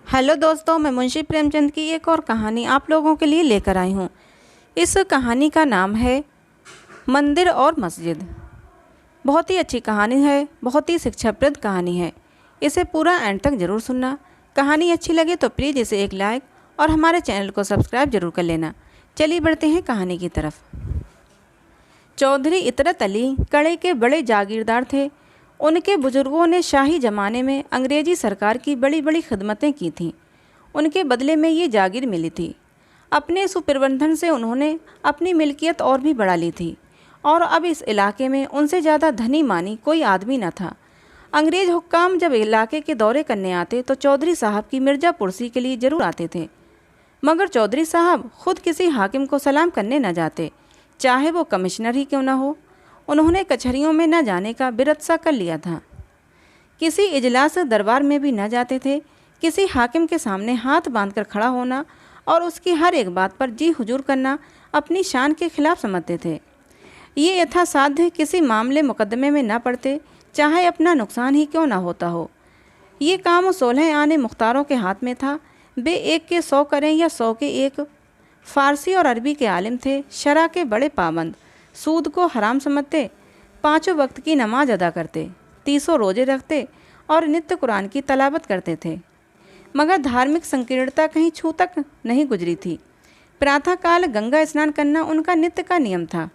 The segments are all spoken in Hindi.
हेलो दोस्तों, मैं मुंशी प्रेमचंद की एक और कहानी आप लोगों के लिए लेकर आई हूँ। इस कहानी का नाम है मंदिर और मस्जिद। बहुत ही अच्छी कहानी है, बहुत ही शिक्षाप्रद कहानी है। इसे पूरा एंड तक ज़रूर सुनना। कहानी अच्छी लगे तो प्लीज़ इसे एक लाइक और हमारे चैनल को सब्सक्राइब जरूर कर लेना। चलिए बढ़ते हैं कहानी की तरफ। चौधरी इतरत अली कड़े के बड़े जागीरदार थे। उनके बुजुर्गों ने शाही ज़माने में अंग्रेज़ी सरकार की बड़ी बड़ी खिदमतें की थीं। उनके बदले में ये जागीर मिली थी। अपने सुप्रबंधन से उन्होंने अपनी मिल्कियत और भी बढ़ा ली थी और अब इस इलाके में उनसे ज़्यादा धनी मानी कोई आदमी न था। अंग्रेज़ हुक्काम जब इलाके के दौरे करने आते तो चौधरी साहब की मिर्ज़ापुरसी के लिए ज़रूर आते थे, मगर चौधरी साहब खुद किसी हाकिम को सलाम करने न जाते, चाहे वो कमिश्नर ही क्यों न हो। उन्होंने कचहरियों में न जाने का बिरत सा कर लिया था। किसी इजलास दरबार में भी न जाते थे। किसी हाकिम के सामने हाथ बांधकर खड़ा होना और उसकी हर एक बात पर जी हुजूर करना अपनी शान के खिलाफ समझते थे। ये यथासाध्य किसी मामले मुकदमे में न पड़ते, चाहे अपना नुकसान ही क्यों न होता हो। ये काम 16 आने मुख्तारों के हाथ में था। वे 1 के 100 करें या 100 के 1। फ़ारसी और अरबी के आलिम थे, शरा के बड़े पाबंद, सूद को हराम समझते, 5 वक्त की नमाज अदा करते, 30 रोज़े रखते और नित्य कुरान की तलावत करते थे। मगर धार्मिक संकीर्णता कहीं छू तक नहीं गुजरी थी। प्रातःकाल गंगा स्नान करना उनका नित्य का नियम था।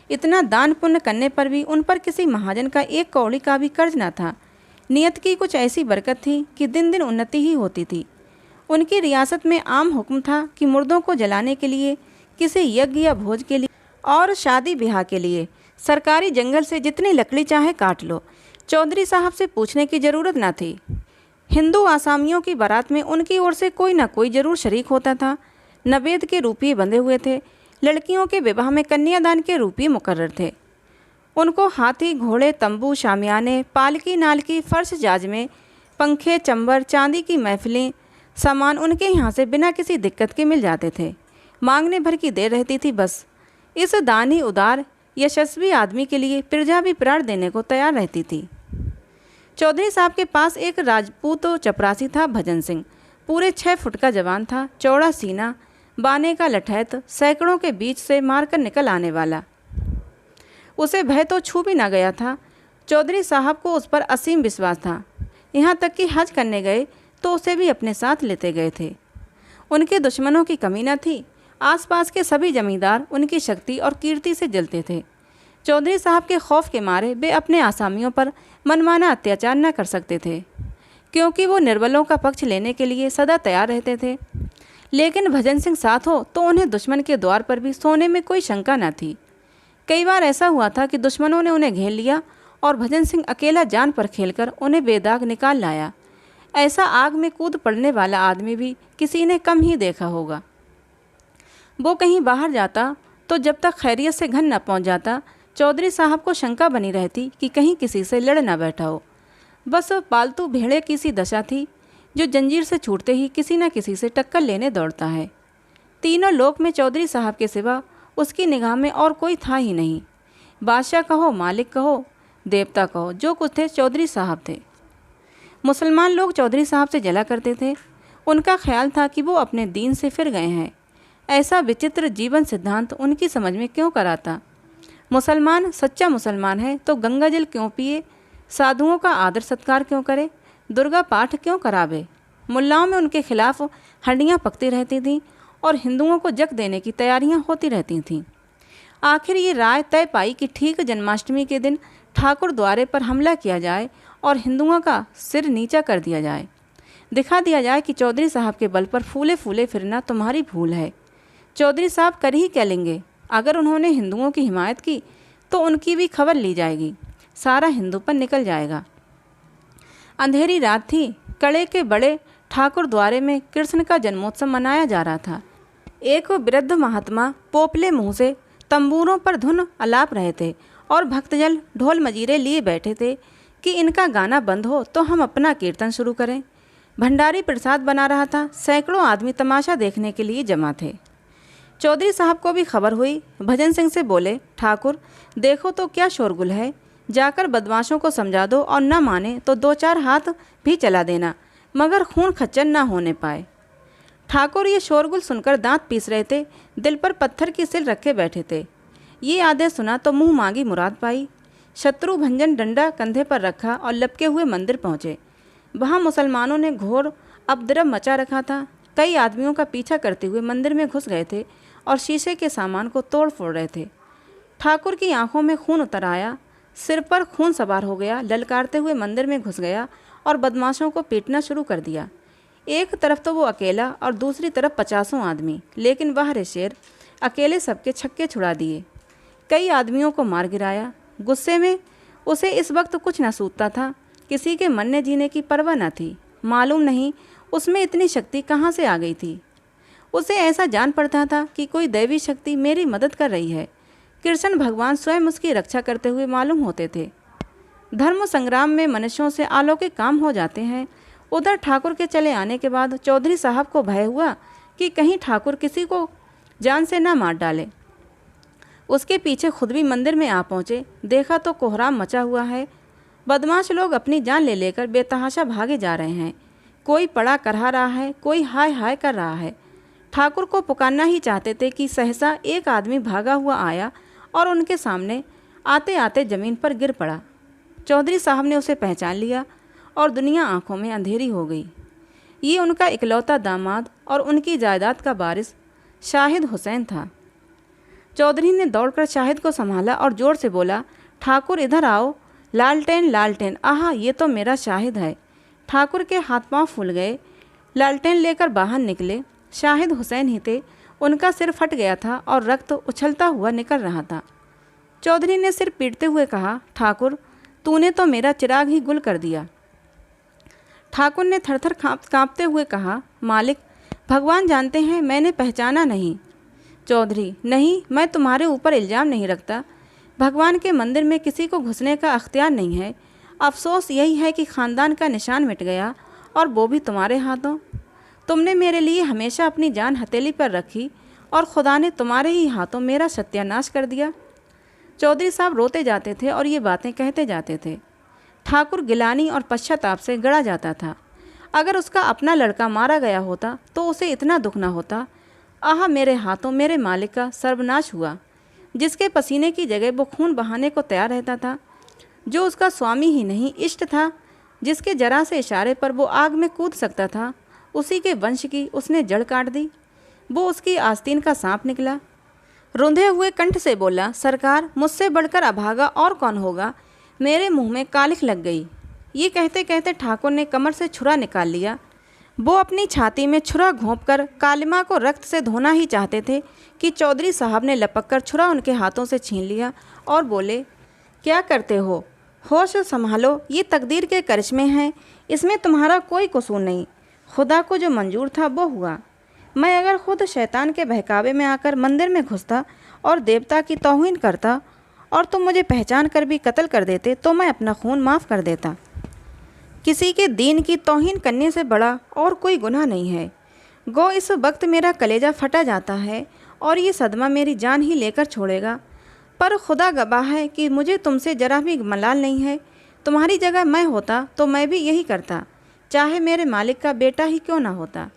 इतना दान पुण्य करने पर भी उन पर किसी महाजन का 1 कौड़ी का भी कर्ज न था। नियत की कुछ ऐसी बरकत थी कि दिन दिन उन्नति ही होती थी। उनकी रियासत में आम हुक्म था कि मुर्दों को जलाने के लिए, किसी यज्ञ या भोज के लिए और शादी ब्याह के लिए सरकारी जंगल से जितनी लकड़ी चाहे काट लो। चौधरी साहब से पूछने की ज़रूरत न थी। हिंदू आसामियों की बारात में उनकी ओर से कोई ना कोई ज़रूर शरीक होता था। नवेद के रुपये बंधे हुए थे। लड़कियों के विवाह में कन्यादान के रुपये मुकर्रर थे। उनको हाथी, घोड़े, तंबू, शामियाने, पालकी, नालकी, फर्श जाजमे, पंखे, चंबर, चांदी की महफिलें, सामान उनके यहाँ से बिना किसी दिक्कत के मिल जाते थे। मांगने भर की देर रहती थी बस। इस दानी, उदार, यशस्वी आदमी के लिए प्रजा भी प्राण देने को तैयार रहती थी। चौधरी साहब के पास एक राजपूत चपरासी था, भजन सिंह। पूरे 6 फुट का जवान था, चौड़ा सीना, बाने का लठैत, सैकड़ों के बीच से मारकर निकल आने वाला। उसे भय तो छू भी ना गया था। चौधरी साहब को उस पर असीम विश्वास था। यहाँ तक कि हज करने गए तो उसे भी अपने साथ लेते गए थे। उनके दुश्मनों की कमी न थी। आसपास के सभी जमींदार उनकी शक्ति और कीर्ति से जलते थे। चौधरी साहब के खौफ के मारे वे अपने आसामियों पर मनमाना अत्याचार न कर सकते थे, क्योंकि वो निर्बलों का पक्ष लेने के लिए सदा तैयार रहते थे। लेकिन भजन सिंह साथ हो तो उन्हें दुश्मन के द्वार पर भी सोने में कोई शंका न थी। कई बार ऐसा हुआ था कि दुश्मनों ने उन्हें घेर लिया और भजन सिंह अकेला जान पर खेलकर उन्हें बेदाग निकाल लाया। ऐसा आग में कूद पड़ने वाला आदमी भी किसी ने कम ही देखा होगा। वो कहीं बाहर जाता तो जब तक खैरियत से घर न पहुंच जाता, चौधरी साहब को शंका बनी रहती कि कहीं किसी से लड़ न बैठा हो। बस पालतू भेड़े की सी दशा थी, जो जंजीर से छूटते ही किसी न किसी से टक्कर लेने दौड़ता है। तीनों लोक में चौधरी साहब के सिवा उसकी निगाह में और कोई था ही नहीं। बादशाह कहो, मालिक कहो, देवता कहो, जो कुछ थे चौधरी साहब थे। मुसलमान लोग चौधरी साहब से जला करते थे। उनका ख्याल था कि वो अपने दीन से फिर गए हैं। ऐसा विचित्र जीवन सिद्धांत उनकी समझ में क्यों कराता। मुसलमान सच्चा मुसलमान है तो गंगा जल क्यों पिए, साधुओं का आदर सत्कार क्यों करे, दुर्गा पाठ क्यों करावे। मुल्लाओं में उनके खिलाफ हंडियाँ पकती रहती थीं और हिंदुओं को जक देने की तैयारियां होती रहती थीं। आखिर ये राय तय पाई कि ठीक जन्माष्टमी के दिन ठाकुर द्वारे पर हमला किया जाए और हिंदुओं का सिर नीचा कर दिया जाए। दिखा दिया जाए कि चौधरी साहब के बल पर फूले फूले फिरना तुम्हारी भूल है। चौधरी साहब कर ही क्या लेंगे। अगर उन्होंने हिंदुओं की हिमायत की तो उनकी भी खबर ली जाएगी, सारा हिंदू पर निकल जाएगा। अंधेरी रात थी। कड़े के बड़े ठाकुर द्वारे में कृष्ण का जन्मोत्सव मनाया जा रहा था। एक वृद्ध महात्मा पोपले मुँह से तंबूरों पर धुन अलाप रहे थे और भक्तजन ढोल मजीरे लिए बैठे थे कि इनका गाना बंद हो तो हम अपना कीर्तन शुरू करें। भंडारी प्रसाद बना रहा था। सैकड़ों आदमी तमाशा देखने के लिए जमा थे। चौधरी साहब को भी खबर हुई। भजन सिंह से बोले, ठाकुर देखो तो क्या शोरगुल है, जाकर बदमाशों को समझा दो और न माने तो 2-4 हाथ भी चला देना। मगर खून खच्चर न होने पाए। ठाकुर ये शोरगुल सुनकर दांत पीस रहे थे, दिल पर पत्थर की सिल रखे बैठे थे। ये आदेश सुना तो मुंह मांगी मुराद पाई। शत्रु भंजन डंडा कंधे पर रखा और लपके हुए मंदिर पहुँचे। वहाँ मुसलमानों ने घोर उपद्रव मचा रखा था। कई आदमियों का पीछा करते हुए मंदिर में घुस गए थे और शीशे के सामान को तोड़ फोड़ रहे थे। ठाकुर की आंखों में खून उतर आया, सिर पर खून सवार हो गया, ललकारते हुए मंदिर में घुस गया और बदमाशों को पीटना शुरू कर दिया। एक तरफ तो वो अकेला और दूसरी तरफ 50 आदमी, लेकिन वह शेर अकेले सबके छक्के छुड़ा दिए। कई आदमियों को मार गिराया। गुस्से में उसे इस वक्त कुछ न सूझता था। किसी के मरने जीने की परवाह न थी। मालूम नहीं उसमें इतनी शक्ति कहाँ से आ गई थी। उसे ऐसा जान पड़ता था कि कोई दैवी शक्ति मेरी मदद कर रही है। कृष्ण भगवान स्वयं उसकी रक्षा करते हुए मालूम होते थे। धर्म संग्राम में मनुष्यों से अलौकिक काम हो जाते हैं। उधर ठाकुर के चले आने के बाद चौधरी साहब को भय हुआ कि कहीं ठाकुर किसी को जान से न मार डाले। उसके पीछे खुद भी मंदिर में आ पहुँचे। देखा तो कोहराम मचा हुआ है। बदमाश लोग अपनी जान ले लेकर बेतहाशा भागे जा रहे हैं। कोई पड़ा करहा रहा है, कोई हाय हाय कर रहा है। ठाकुर को पुकारना ही चाहते थे कि सहसा एक आदमी भागा हुआ आया और उनके सामने आते आते ज़मीन पर गिर पड़ा। चौधरी साहब ने उसे पहचान लिया और दुनिया आंखों में अंधेरी हो गई। ये उनका इकलौता दामाद और उनकी जायदाद का वारिस शाहिद हुसैन था। चौधरी ने दौड़कर शाहिद को संभाला और ज़ोर से बोला, ठाकुर इधर आओ। लालटेन लालटेन, आहा ये तो मेरा शाहिद है। ठाकुर के हाथ पांव फूल गए। लालटेन लेकर बाहर निकले। शाहिद हुसैन ही थे। उनका सिर फट गया था और रक्त उछलता हुआ निकल रहा था। चौधरी ने सिर पीटते हुए कहा, ठाकुर तूने तो मेरा चिराग ही गुल कर दिया। ठाकुर ने थरथर कांपते हुए कहा, मालिक भगवान जानते हैं मैंने पहचाना नहीं। चौधरी, नहीं, मैं तुम्हारे ऊपर इल्ज़ाम नहीं रखता। भगवान के मंदिर में किसी को घुसने का अख्तियार नहीं है। अफसोस यही है कि ख़ानदान का निशान मिट गया और वो भी तुम्हारे हाथों। तुमने मेरे लिए हमेशा अपनी जान हथेली पर रखी और खुदा ने तुम्हारे ही हाथों मेरा सत्यानाश कर दिया। चौधरी साहब रोते जाते थे और ये बातें कहते जाते थे। ठाकुर गिलानी और पश्चाताप से गड़ा जाता था। अगर उसका अपना लड़का मारा गया होता तो उसे इतना दुख न होता। आह मेरे हाथों मेरे मालिक का सर्वनाश हुआ, जिसके पसीने की जगह वो खून बहाने को तैयार रहता था, जो उसका स्वामी ही नहीं इष्ट था, जिसके जरा से इशारे पर वो आग में कूद सकता था, उसी के वंश की उसने जड़ काट दी। वो उसकी आस्तीन का सांप निकला। रुंधे हुए कंठ से बोला, सरकार मुझसे बढ़कर अभागा और कौन होगा। मेरे मुंह में कालिख लग गई। ये कहते कहते ठाकुर ने कमर से छुरा निकाल लिया। वो अपनी छाती में छुरा घोंपकर कालिमा को रक्त से धोना ही चाहते थे कि चौधरी साहब ने लपककर छुरा उनके हाथों से छीन लिया और बोले, क्या करते हो, होश संभालो, ये तकदीर के करिश्मे हैं, इसमें तुम्हारा कोई कसूर नहीं। खुदा को जो मंजूर था वो हुआ। मैं अगर खुद शैतान के बहकावे में आकर मंदिर में घुसता और देवता की तौहीन करता और तुम मुझे पहचान कर भी कत्ल कर देते तो मैं अपना खून माफ़ कर देता। किसी के दीन की तौहीन करने से बड़ा और कोई गुनाह नहीं है। गो इस वक्त मेरा कलेजा फटा जाता है और ये सदमा मेरी जान ही लेकर छोड़ेगा, पर खुदा गवाह है कि मुझे तुमसे जरा भी मलाल नहीं है। तुम्हारी जगह मैं होता तो मैं भी यही करता, चाहे मेरे मालिक का बेटा ही क्यों ना होता।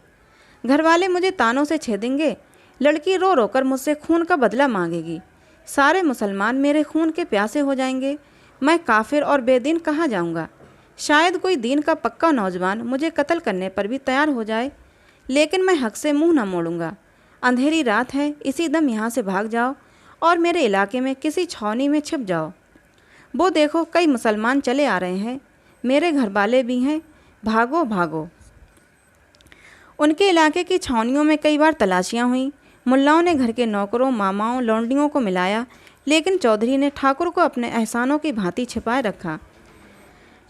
घर वाले मुझे तानों से छेदेंगे, लड़की रो रो कर मुझसे खून का बदला मांगेगी, सारे मुसलमान मेरे खून के प्यासे हो जाएंगे। मैं काफिर और बेदीन कहाँ जाऊँगा। शायद कोई दीन का पक्का नौजवान मुझे कत्ल करने पर भी तैयार हो जाए, लेकिन मैं हक से मुंह न मोड़ूंगा। अंधेरी रात है, इसी दम यहाँ से भाग जाओ और मेरे इलाके में किसी छावनी में छिप जाओ। वो देखो कई मुसलमान चले आ रहे हैं, मेरे घर वाले भी हैं, भागो भागो। उनके इलाके की छावनियों में कई बार तलाशियाँ हुईं। मुल्लाओं ने घर के नौकरों, मामाओं, लौंडियों को मिलाया, लेकिन चौधरी ने ठाकुर को अपने एहसानों की भांति छिपाए रखा।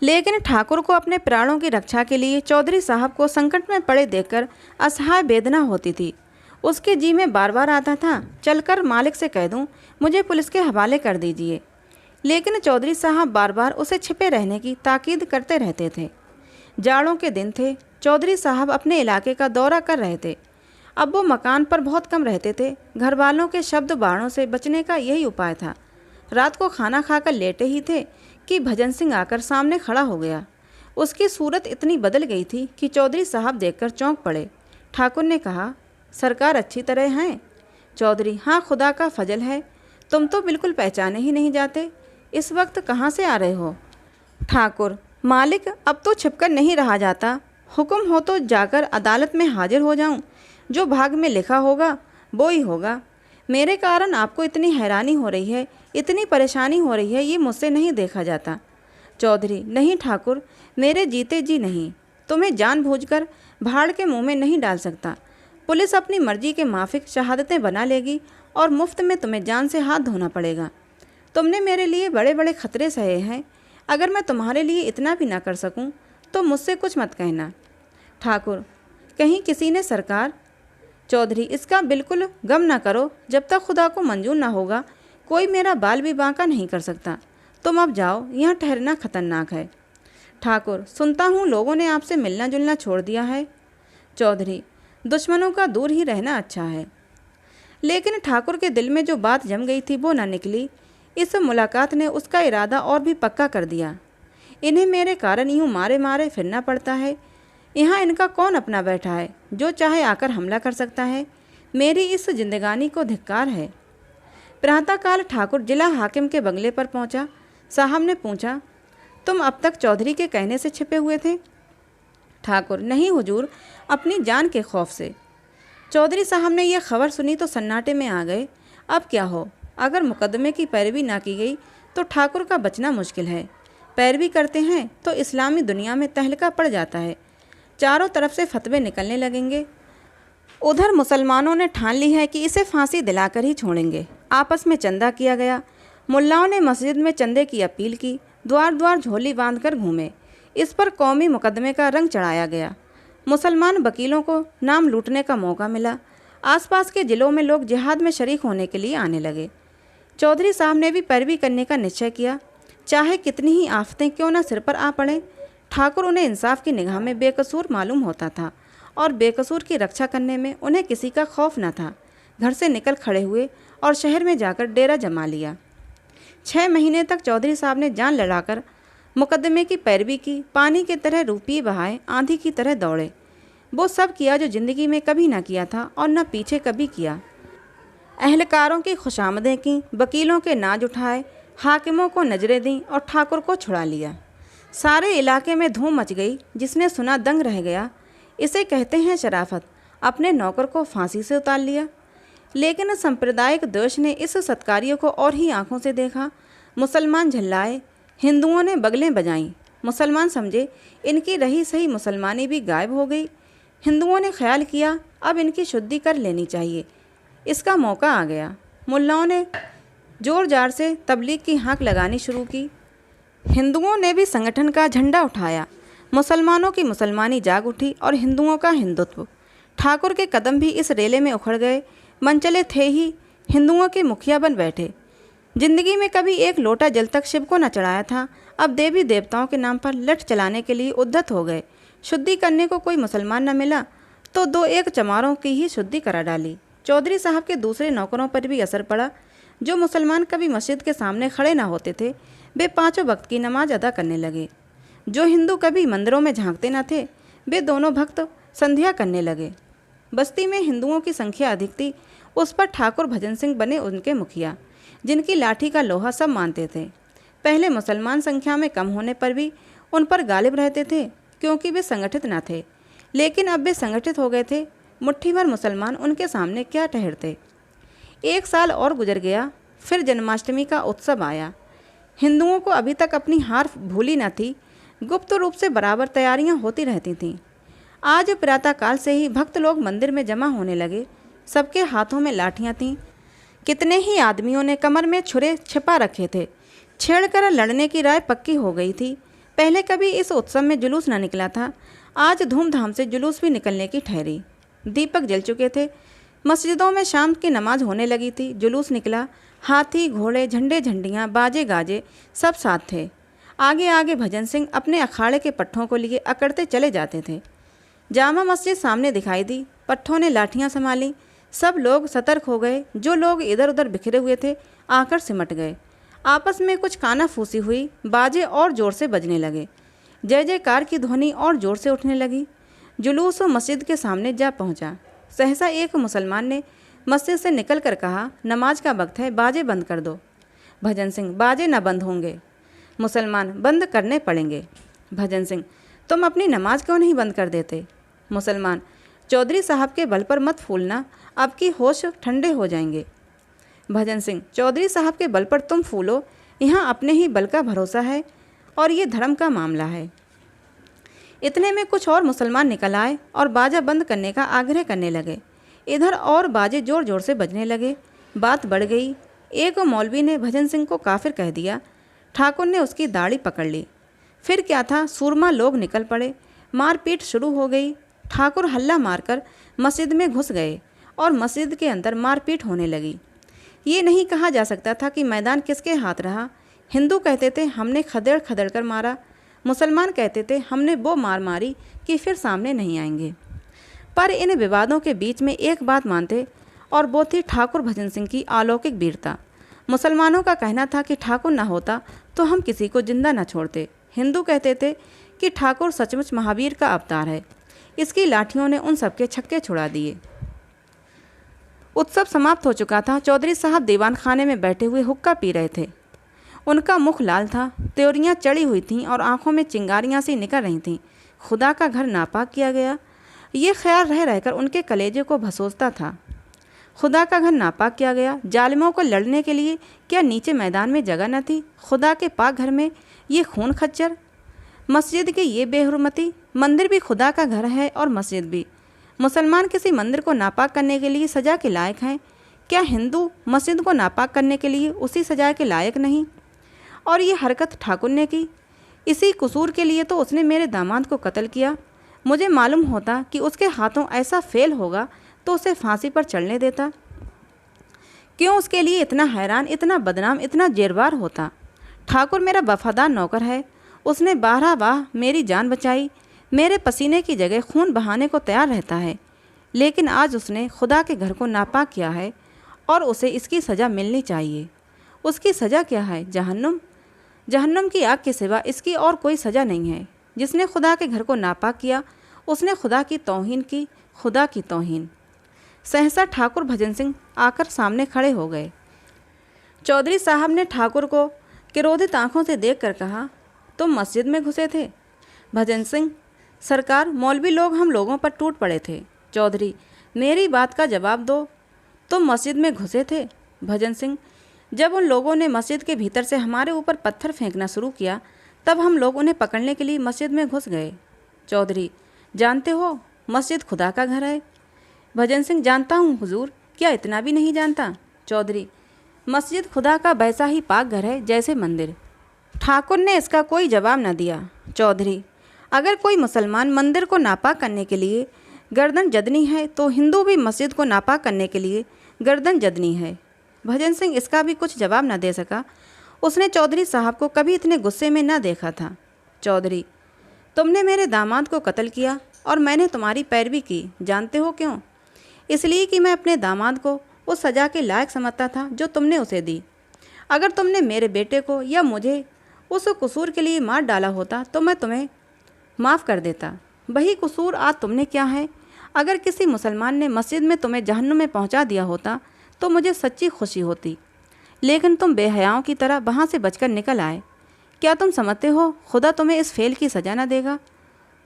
लेकिन ठाकुर को अपने प्राणों की रक्षा के लिए चौधरी साहब को संकट में पड़े देखकर असहाय वेदना होती थी। उसके जी में बार बार आता था, चलकर मालिक से कह दूं, मुझे पुलिस के हवाले कर दीजिए। लेकिन चौधरी साहब बार बार उसे छिपे रहने की ताकीद करते रहते थे। जाड़ों के दिन थे। चौधरी साहब अपने इलाके का दौरा कर रहे थे। अब वो मकान पर बहुत कम रहते थे। घर वालों के शब्द बाणों से बचने का यही उपाय था। रात को खाना खाकर लेटे ही थे कि भजन सिंह आकर सामने खड़ा हो गया। उसकी सूरत इतनी बदल गई थी कि चौधरी साहब देखकर चौंक पड़े। ठाकुर ने कहा, सरकार अच्छी तरह हैं? चौधरी, हाँ, खुदा का फजल है। तुम तो बिल्कुल पहचाने ही नहीं जाते। इस वक्त कहाँ से आ रहे हो? ठाकुर, मालिक, अब तो छिपकर नहीं रहा जाता। हुक्म हो तो जाकर अदालत में हाजिर हो जाऊं। जो भाग में लिखा होगा वो ही होगा। मेरे कारण आपको इतनी हैरानी हो रही है, इतनी परेशानी हो रही है, ये मुझसे नहीं देखा जाता। चौधरी, नहीं ठाकुर, मेरे जीते जी नहीं। तुम्हें जानबूझकर भाड़ के मुंह में नहीं डाल सकता। पुलिस अपनी मर्जी के माफिक शहादतें बना लेगी और मुफ्त में तुम्हें जान से हाथ धोना पड़ेगा। तुमने मेरे लिए बड़े बड़े खतरे सहे हैं। अगर मैं तुम्हारे लिए इतना भी ना कर सकूं तो मुझसे कुछ मत कहना। ठाकुर, कहीं किसी ने सरकार? चौधरी, इसका बिल्कुल गम ना करो। जब तक खुदा को मंजूर ना होगा कोई मेरा बाल भी बांका नहीं कर सकता। तुम अब जाओ, यहाँ ठहरना खतरनाक है। ठाकुर, सुनता हूँ लोगों ने आपसे मिलना जुलना छोड़ दिया है। चौधरी, दुश्मनों का दूर ही रहना अच्छा है। लेकिन ठाकुर के दिल में जो बात जम गई थी वो ना निकली। इस मुलाकात ने उसका इरादा और भी पक्का कर दिया। इन्हें मेरे कारण यूँ मारे मारे फिरना पड़ता है। यहाँ इनका कौन अपना बैठा है जो चाहे आकर हमला कर सकता है? मेरी इस जिंदगानी को धिक्कार है। प्रातःकाल ठाकुर जिला हाकिम के बंगले पर पहुँचा। साहब ने पूछा, तुम अब तक चौधरी के कहने से छिपे हुए थे? ठाकुर, नहीं हुजूर, अपनी जान के खौफ से। चौधरी साहब ने यह खबर सुनी तो सन्नाटे में आ गए। अब क्या हो? अगर मुकदमे की पैरवी ना की गई तो ठाकुर का बचना मुश्किल है। पैरवी करते हैं तो इस्लामी दुनिया में तहलका पड़ जाता है। चारों तरफ से फतवे निकलने लगेंगे। उधर मुसलमानों ने ठान ली है कि इसे फांसी दिलाकर ही छोड़ेंगे। आपस में चंदा किया गया। मुल्लाओं ने मस्जिद में चंदे की अपील की। द्वार द्वार झोली बांधकर घूमे। इस पर कौमी मुकदमे का रंग चढ़ाया गया। मुसलमान वकीलों को नाम लूटने का मौका मिला। आसपास के ज़िलों में लोग जिहाद में शरीक होने के लिए आने लगे। चौधरी साहब ने भी पैरवी करने का निश्चय किया, चाहे कितनी ही आफतें क्यों न सिर पर आ पड़े। ठाकुर उन्हें इंसाफ की निगाह में बेकसूर मालूम होता था और बेकसूर की रक्षा करने में उन्हें किसी का खौफ न था। घर से निकल खड़े हुए और शहर में जाकर डेरा जमा लिया। 6 महीने तक चौधरी साहब ने जान लड़ाकर मुकदमे की पैरवी की। पानी की तरह रुपये बहाए, आंधी की तरह दौड़े। वो सब किया जो ज़िंदगी में कभी ना किया था और न पीछे कभी किया। अहलकारों की खुशामदें की, वकीलों के नाज उठाए, हाकिमों को नजरें दी और ठाकुर को छुड़ा लिया। सारे इलाके में धूम मच गई। जिसने सुना दंग रह गया। इसे कहते हैं शराफत। अपने नौकर को फांसी से उतार लिया। लेकिन सांप्रदायिक द्वेष ने इस सत्कार्य को और ही आंखों से देखा। मुसलमान झल्लाए, हिंदुओं ने बगलें बजाईं। मुसलमान समझे इनकी रही सही मुसलमानी भी गायब हो गई। हिंदुओं ने ख्याल किया अब इनकी शुद्धि कर लेनी चाहिए। इसका मौका आ गया। मुल्लाओं ने जोर जार से तबलीग की हाँक लगानी शुरू की। हिंदुओं ने भी संगठन का झंडा उठाया। मुसलमानों की मुसलमानी जाग उठी और हिंदुओं का हिंदुत्व। ठाकुर के कदम भी इस रेले में उखड़ गए। मनचले थे ही हिंदुओं के मुखिया बन बैठे। जिंदगी में कभी एक लोटा जल तक शिव को न चढ़ाया था, अब देवी देवताओं के नाम पर लठ चलाने के लिए उद्यत हो गए। शुद्धि करने को कोई मुसलमान न मिला तो 2-1 चमारों की ही शुद्धि करा डाली। चौधरी साहब के दूसरे नौकरों पर भी असर पड़ा। जो मुसलमान कभी मस्जिद के सामने खड़े ना होते थे, वे 5 वक्त की नमाज अदा करने लगे। जो हिंदू कभी मंदिरों में झांकते न थे, वे दोनों भक्त संध्या करने लगे। बस्ती में हिंदुओं की संख्या अधिक थी। उस पर ठाकुर भजन सिंह बने उनके मुखिया, जिनकी लाठी का लोहा सब मानते थे। पहले मुसलमान संख्या में कम होने पर भी उन पर गालिब रहते थे क्योंकि वे संगठित न थे। लेकिन अब वे संगठित हो गए थे। मुट्ठी भर मुसलमान उनके सामने क्या ठहरते। 1 साल और गुजर गया। फिर जन्माष्टमी का उत्सव आया। हिंदुओं को अभी तक अपनी हार भूली न थी। गुप्त रूप से बराबर तैयारियां होती रहती थीं। आज प्रातःकाल से ही भक्त लोग मंदिर में जमा होने लगे। सबके हाथों में लाठियां थीं। कितने ही आदमियों ने कमर में छुरे छिपा रखे थे। छेड़कर लड़ने की राय पक्की हो गई थी। पहले कभी इस उत्सव में जुलूस न निकला था। आज धूमधाम से जुलूस भी निकलने की ठहरी। दीपक जल चुके थे। मस्जिदों में शाम की नमाज होने लगी थी। जुलूस निकला। हाथी, घोड़े, झंडे, झंडियाँ, बाजे गाजे सब साथ थे। आगे आगे भजन सिंह अपने अखाड़े के पट्ठों को लिए अकड़ते चले जाते थे। जामा मस्जिद सामने दिखाई दी। पट्ठों ने लाठियाँ संभाली। सब लोग सतर्क हो गए। जो लोग इधर उधर बिखरे हुए थे आकर सिमट गए। आपस में कुछ कानाफूसी हुई। बाजे और जोर से बजने लगे। जय जयकार की ध्वनि और ज़ोर से उठने लगी। जुलूस मस्जिद के सामने जा पहुंचा। सहसा एक मुसलमान ने मस्जिद से निकल कर कहा, नमाज का वक्त है, बाजे बंद कर दो। भजन सिंह, बाजे न बंद होंगे। मुसलमान, बंद करने पड़ेंगे। भजन सिंह, तुम अपनी नमाज क्यों नहीं बंद कर देते? मुसलमान, चौधरी साहब के बल पर मत फूलना, आपकी होश ठंडे हो जाएंगे। भजन सिंह, चौधरी साहब के बल पर तुम फूलो, यहाँ अपने ही बल का भरोसा है और ये धर्म का मामला है। इतने में कुछ और मुसलमान निकल आए और बाजा बंद करने का आग्रह करने लगे। इधर और बाजे ज़ोर ज़ोर से बजने लगे। बात बढ़ गई। एक मौलवी ने भजन सिंह को काफिर कह दिया। ठाकुर ने उसकी दाढ़ी पकड़ ली। फिर क्या था, सूरमा लोग निकल पड़े। मारपीट शुरू हो गई। ठाकुर हल्ला मारकर मस्जिद में घुस गए और मस्जिद के अंदर मारपीट होने लगी। ये नहीं कहा जा सकता था कि मैदान किसके हाथ रहा। हिंदू कहते थे हमने खदेड़ खदेड़ कर मारा, मुसलमान कहते थे हमने वो मार मारी कि फिर सामने नहीं आएंगे। पर इन विवादों के बीच में एक बात मानते और वो थी ठाकुर भजन सिंह की अलौकिक वीरता। मुसलमानों का कहना था कि ठाकुर ना होता तो हम किसी को जिंदा न छोड़ते। हिंदू कहते थे कि ठाकुर सचमुच महावीर का अवतार है। इसकी लाठियों ने उन सबके छक्के छुड़ा दिए। उत्सव समाप्त हो चुका था। चौधरी साहब दीवान खाने में बैठे हुए हुक्का पी रहे थे। उनका मुख लाल था, त्योरियाँ चढ़ी हुई थीं और आंखों में चिंगारियाँ सी निकल रही थीं। खुदा का घर नापाक किया गया, ये ख्याल रह रहकर उनके कलेजे को भसोसता था। खुदा का घर नापाक किया गया। जालिमों को लड़ने के लिए क्या नीचे मैदान में जगह न थी? खुदा के पाक घर में ये खून खच्चर, मस्जिद की ये बेहुरमती। मंदिर भी खुदा का घर है और मस्जिद भी। मुसलमान किसी मंदिर को नापाक करने के लिए सज़ा के लायक हैं, क्या हिंदू मस्जिद को नापाक करने के लिए उसी सज़ा के लायक नहीं? और ये हरकत ठाकुर ने की। इसी कसूर के लिए तो उसने मेरे दामाद को कत्ल किया। मुझे मालूम होता कि उसके हाथों ऐसा फेल होगा तो उसे फांसी पर चढ़ने देता। क्यों उसके लिए इतना हैरान, इतना बदनाम, इतना जेरबार होता? ठाकुर मेरा वफादार नौकर है। उसने 12 बाह मेरी जान बचाई। मेरे पसीने की जगह खून बहाने को तैयार रहता है। लेकिन आज उसने खुदा के घर को नापाक किया है और उसे इसकी सज़ा मिलनी चाहिए। उसकी सज़ा क्या है? जहन्नुम। जहन्नुम की आग के सिवा इसकी और कोई सज़ा नहीं है। जिसने खुदा के घर को नापाक किया उसने खुदा की तौहीन की, खुदा की तौहीन। सहसा ठाकुर भजन सिंह आकर सामने खड़े हो गए। चौधरी साहब ने ठाकुर को क्रोधित आंखों से देखकर कहा, तुम मस्जिद में घुसे थे? भजन सिंह, सरकार, मौलवी लोग हम लोगों पर टूट पड़े थे। चौधरी, मेरी बात का जवाब दो, तुम मस्जिद में घुसे थे? भजन सिंह, जब उन लोगों ने मस्जिद के भीतर से हमारे ऊपर पत्थर फेंकना शुरू किया तब हम लोग उन्हें पकड़ने के लिए मस्जिद में घुस गए। चौधरी, जानते हो मस्जिद खुदा का घर है? भजन सिंह, जानता हूँ हुजूर, क्या इतना भी नहीं जानता? चौधरी, मस्जिद खुदा का वैसा ही पाक घर है जैसे मंदिर। ठाकुर ने इसका कोई जवाब न दिया। चौधरी, अगर कोई मुसलमान मंदिर को नापाक करने के लिए गर्दन जदनी है तो हिंदू भी मस्जिद को नापाक करने के लिए गर्दन जदनी है। भजन सिंह इसका भी कुछ जवाब न दे सका। उसने चौधरी साहब को कभी इतने गुस्से में न देखा था। चौधरी, तुमने मेरे दामाद को कत्ल किया और मैंने तुम्हारी पैरवी की। जानते हो क्यों? इसलिए कि मैं अपने दामाद को उस सज़ा के लायक समझता था जो तुमने उसे दी। अगर तुमने मेरे बेटे को या मुझे उस कसूर के लिए मार डाला होता तो मैं तुम्हें माफ़ कर देता। वही कसूर आज तुमने किया है। अगर किसी मुसलमान ने मस्जिद में तुम्हें जहन्नुम में पहुंचा दिया होता तो मुझे सच्ची खुशी होती, लेकिन तुम बेहयाओं की तरह वहाँ से बचकर निकल आए। क्या तुम समझते हो खुदा तुम्हें इस फेल की सज़ा न देगा?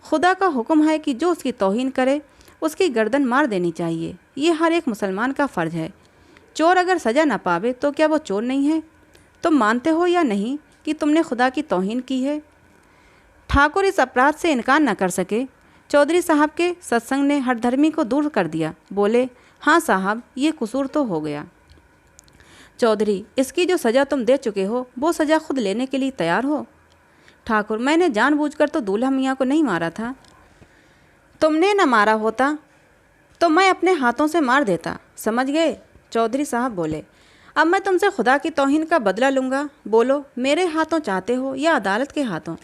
खुदा का हुक्म है कि जो उसकी तौहीन करे उसकी गर्दन मार देनी चाहिए। ये हर एक मुसलमान का फ़र्ज है। चोर अगर सज़ा न पावे तो क्या वो चोर नहीं है? तुम मानते हो या नहीं कि तुमने खुदा की तौहीन की है? ठाकुर इस अपराध से इनकार न कर सके। चौधरी साहब के सत्संग ने हठधर्मी को दूर कर दिया। बोले, हाँ साहब, ये कसूर तो हो गया। चौधरी, इसकी जो सज़ा तुम दे चुके हो वो सज़ा खुद लेने के लिए तैयार हो? ठाकुर, मैंने जानबूझकर तो दूल्हा मियाँ को नहीं मारा था। तुमने न मारा होता तो मैं अपने हाथों से मार देता, समझ गए? चौधरी साहब बोले, अब मैं तुमसे खुदा की तौहीन का बदला लूँगा। बोलो, मेरे हाथों चाहते हो या अदालत के हाथों?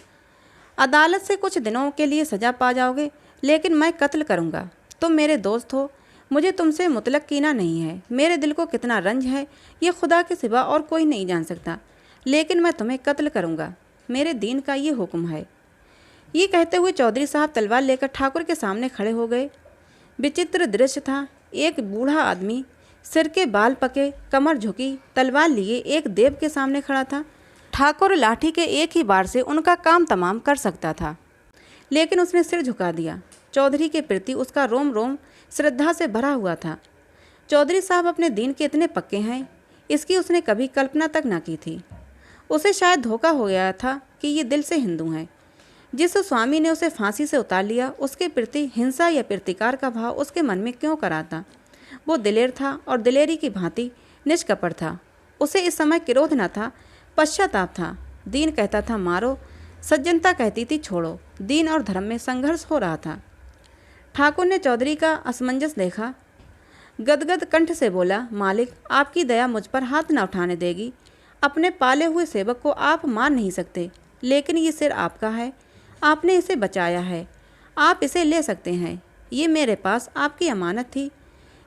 अदालत से कुछ दिनों के लिए सज़ा पा जाओगे, लेकिन मैं कत्ल करूँगा। तुम मेरे दोस्त हो, मुझे तुमसे मुतलक कीना नहीं है। मेरे दिल को कितना रंज है ये खुदा के सिवा और कोई नहीं जान सकता, लेकिन मैं तुम्हें कत्ल करूँगा। मेरे दीन का ये हुक्म है। ये कहते हुए चौधरी साहब तलवार लेकर ठाकुर के सामने खड़े हो गए। विचित्र दृश्य था। एक बूढ़ा आदमी, सिर के बाल पके, कमर झुकी, तलवार लिए एक देव के सामने खड़ा था। ठाकुर लाठी के एक ही बार से उनका काम तमाम कर सकता था, लेकिन उसने सिर झुका दिया। चौधरी के प्रति उसका रोम रोम श्रद्धा से भरा हुआ था। चौधरी साहब अपने दीन के इतने पक्के हैं, इसकी उसने कभी कल्पना तक न की थी। उसे शायद धोखा हो गया था कि ये दिल से हिंदू हैं। जिस स्वामी ने उसे फांसी से उतार लिया, उसके प्रति हिंसा या प्रतिकार का भाव उसके मन में क्यों कराता? वो दिलेर था और दिलेरी की भांति निष्कपट था। उसे इस समय क्रोध न था, पश्चाताप था। दीन कहता था मारो, सज्जनता कहती थी छोड़ो। दीन और धर्म में संघर्ष हो रहा था। ठाकुर ने चौधरी का असमंजस देखा। गदगद कंठ से बोला, मालिक, आपकी दया मुझ पर हाथ न उठाने देगी। अपने पाले हुए सेवक को आप मार नहीं सकते, लेकिन ये सिर आपका है, आपने इसे बचाया है, आप इसे ले सकते हैं। ये मेरे पास आपकी अमानत थी,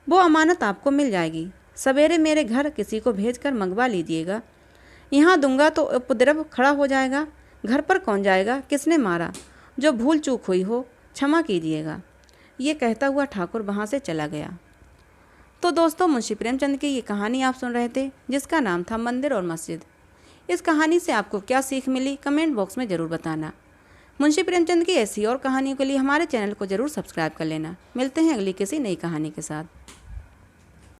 वो अमानत आपको मिल जाएगी। सवेरे मेरे घर किसी को भेजकर मंगवा लीजिएगा। यहाँ दूंगा तो उपद्रव खड़ा हो जाएगा। घर पर कौन जाएगा? किसने मारा? जो भूल चूक हुई हो क्षमा कीजिएगा। ये कहता हुआ ठाकुर वहाँ से चला गया। तो दोस्तों, मुंशी प्रेमचंद की ये कहानी आप सुन रहे थे, जिसका नाम था मंदिर और मस्जिद। इस कहानी से आपको क्या सीख मिली, कमेंट बॉक्स में ज़रूर बताना। मुंशी प्रेमचंद की ऐसी और कहानियों के लिए हमारे चैनल को ज़रूर सब्सक्राइब कर लेना। मिलते हैं अगली किसी नई कहानी के साथ।